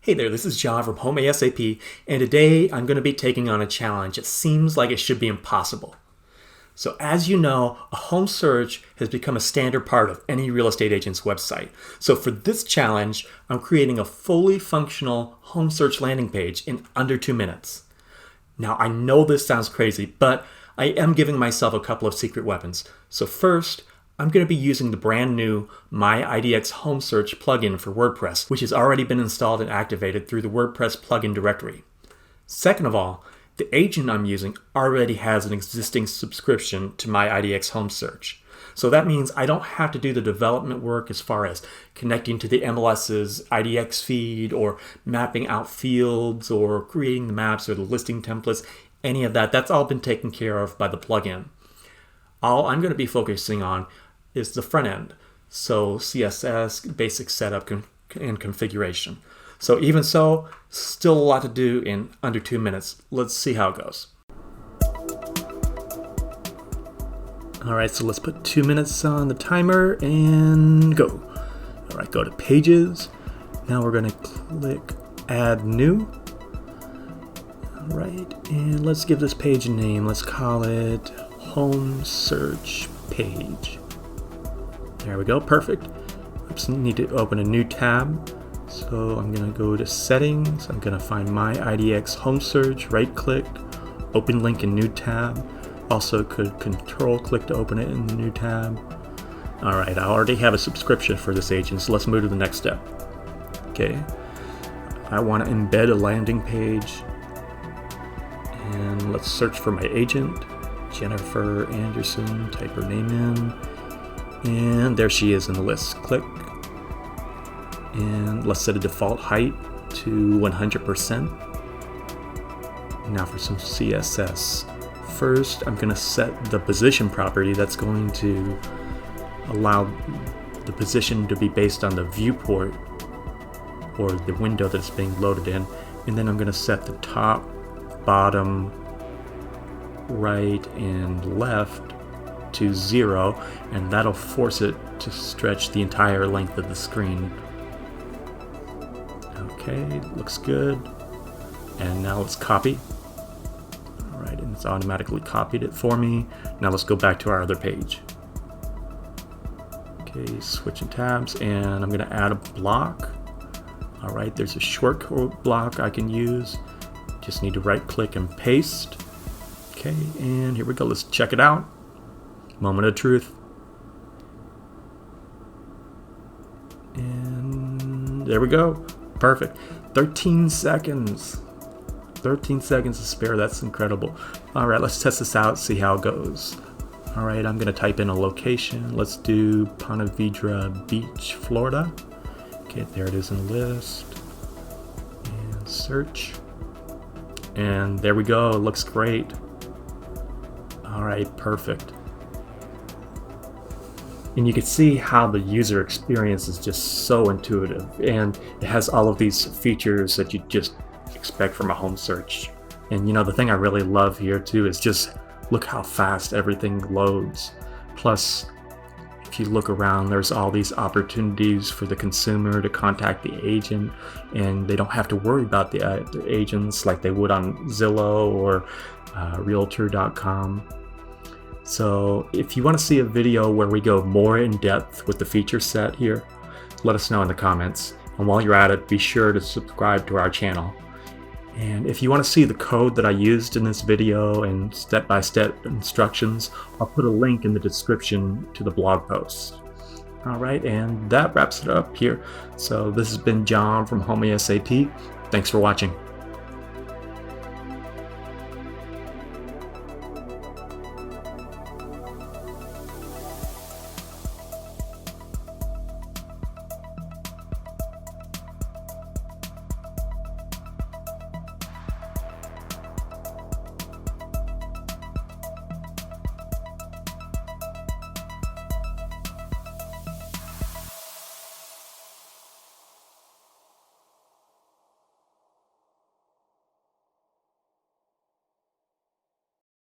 Hey there, this is Jon from Home ASAP, and today I'm going to be taking on a challenge. It seems like it should be impossible. So as you know, a home search has become a standard part of any real estate agent's website. So for this challenge, I'm creating a fully functional home search landing page in under 2 minutes. Now I know this sounds crazy, but I am giving myself a couple of secret weapons. So first, I'm going to be using the brand new My IDX Home Search plugin for WordPress, which has already been installed and activated through the WordPress plugin directory. Second of all, the agent I'm using already has an existing subscription to My IDX Home Search. So that means I don't have to do the development work as far as connecting to the MLS's IDX feed or mapping out fields or creating the maps or the listing templates, any of that. That's all been taken care of by the plugin. All I'm going to be focusing on is the front end, so CSS, basic setup and configuration. So even so, still a lot to do in under 2 minutes. Let's see how it goes. All right, so let's put 2 minutes on the timer and go. All right, go to Pages. Now we're going to click Add New. All right, and let's give this page a name. Let's call it Home Search Page. There we go, perfect. Oops, need to open a new tab. So I'm gonna go to Settings. I'm gonna find My IDX Home Search, right click, open link in new tab. Also could control click to open it in the new tab. All right, I already have a subscription for this agent, so let's move to the next step. Okay, I wanna embed a landing page. And let's search for my agent. Jennifer Anderson, type her name in, and there she is in the list. Click, and let's set a default height to 100%. Now for some CSS. First, I'm going to set the position property that's going to allow the position to be based on the viewport or the window that's being loaded in, and then I'm going to set the top, bottom, right and left to 0, and that'll force it to stretch the entire length of the screen. Okay, looks good. And now let's copy. All right, and it's automatically copied it for me. Now let's go back to our other page. Okay, switching tabs, and I'm gonna add a block. All right, there's a shortcode block I can use. Just need to right click and paste. Okay, and here we go. Let's check it out. Moment of truth. And there we go. Perfect. 13 seconds. 13 seconds to spare. That's incredible. All right, let's test this out, see how it goes. All right, I'm going to type in a location. Let's do Ponte Vedra Beach, Florida. Okay, there it is in the list. And search. And there we go. It looks great. All right, perfect. And you can see how the user experience is just so intuitive, and it has all of these features that you just expect from a home search. And you know, the thing I really love here too is just look how fast everything loads. Plus, if you look around, there's all these opportunities for the consumer to contact the agent, and they don't have to worry about the agents like they would on Zillow or Realtor.com. So if you want to see a video where we go more in depth with the feature set here, let us know in the comments. And while you're at it, be sure to subscribe to our channel. And if you want to see the code that I used in this video and step-by-step instructions, I'll put a link in the description to the blog post. All right, and that wraps it up here. So this has been Jon from Home ASAP. Thanks for watching.